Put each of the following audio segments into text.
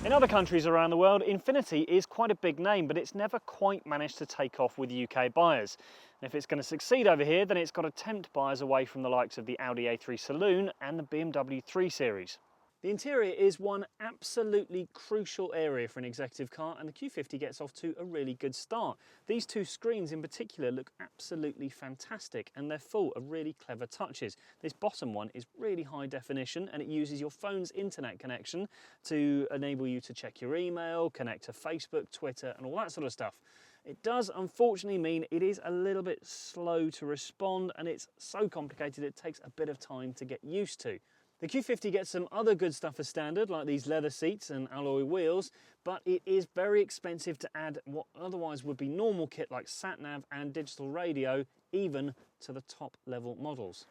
In other countries around the world, Infiniti is quite a big name, but it's never quite managed to take off with UK buyers. And if it's going to succeed over here, then it's got to tempt buyers away from the likes of the Audi A3 Saloon and the BMW 3 Series. The interior is one absolutely crucial area for an executive car, and the Q50 gets off to a really good start. These two screens in particular look absolutely fantastic, and they're full of really clever touches. This bottom one is really high definition, and it uses your phone's internet connection to enable you to check your email, connect to Facebook, Twitter, and all that sort of stuff. It does unfortunately mean it is a little bit slow to respond, and it's so complicated it takes a bit of time to get used to. The Q50 gets some other good stuff as standard, like these leather seats and alloy wheels, but it is very expensive to add what otherwise would be normal kit like sat-nav and digital radio, even to the top level models.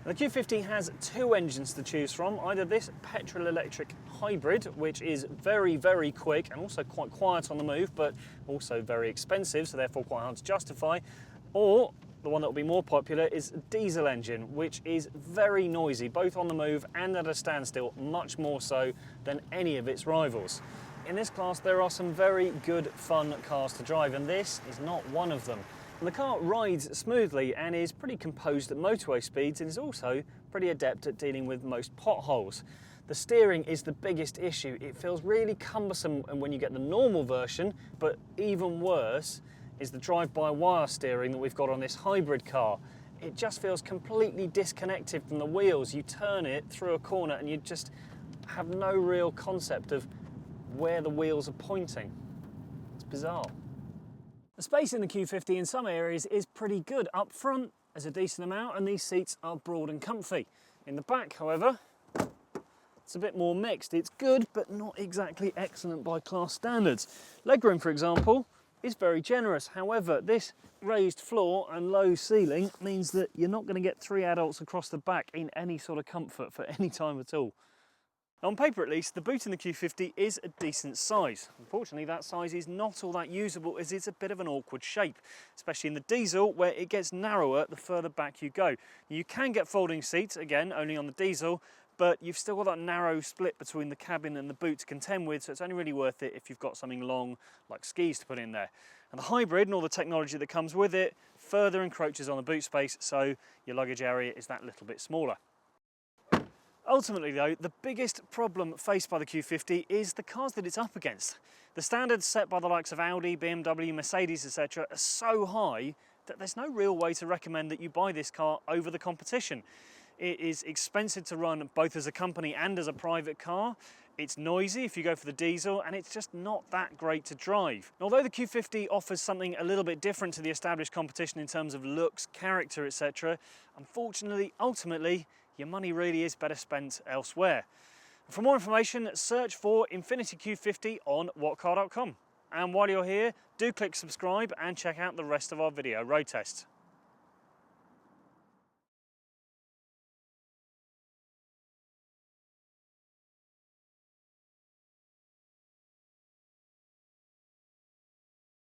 The Q50 has two engines to choose from, either this petrol-electric hybrid, which is very, very quick and also quite quiet on the move, but also very expensive, so therefore quite hard to justify, or the one that will be more popular is a diesel engine, which is very noisy, both on the move and at a standstill, much more so than any of its rivals. In this class, there are some very good, fun cars to drive, and this is not one of them. And the car rides smoothly and is pretty composed at motorway speeds, and is also pretty adept at dealing with most potholes. The steering is the biggest issue. It feels really cumbersome when you get the normal version, but even worse is the drive-by-wire steering that we've got on this hybrid car. It just feels completely disconnected from the wheels. You turn it through a corner and you just have no real concept of where the wheels are pointing. It's bizarre. The space in the Q50 in some areas is pretty good. Up front, there's a decent amount, and these seats are broad and comfy. In the back, however, it's a bit more mixed. It's good, but not exactly excellent by class standards. Legroom, for example, is very generous. However, this raised floor and low ceiling means that you're not going to get three adults across the back in any sort of comfort for any time at all. On paper at least, the boot in the Q50 is a decent size. Unfortunately, that size is not all that usable, as it's a bit of an awkward shape, especially in the diesel, where it gets narrower the further back you go. You can get folding seats, again, only on the diesel, but you've still got that narrow split between the cabin and the boot to contend with, so it's only really worth it if you've got something long like skis to put in there. And the hybrid and all the technology that comes with it further encroaches on the boot space, so your luggage area is that little bit smaller. Ultimately though, the biggest problem faced by the Q50 is the cars that it's up against. The standards set by the likes of Audi, BMW, Mercedes, etc. are so high that there's no real way to recommend that you buy this car over the competition. It is expensive to run both as a company and as a private car. It's noisy if you go for the diesel, and it's just not that great to drive. And although the Q50 offers something a little bit different to the established competition in terms of looks, character, etc., unfortunately, ultimately, your money really is better spent elsewhere. For more information, search for Infiniti Q50 on whatcar.com. And while you're here, do click subscribe and check out the rest of our video road test.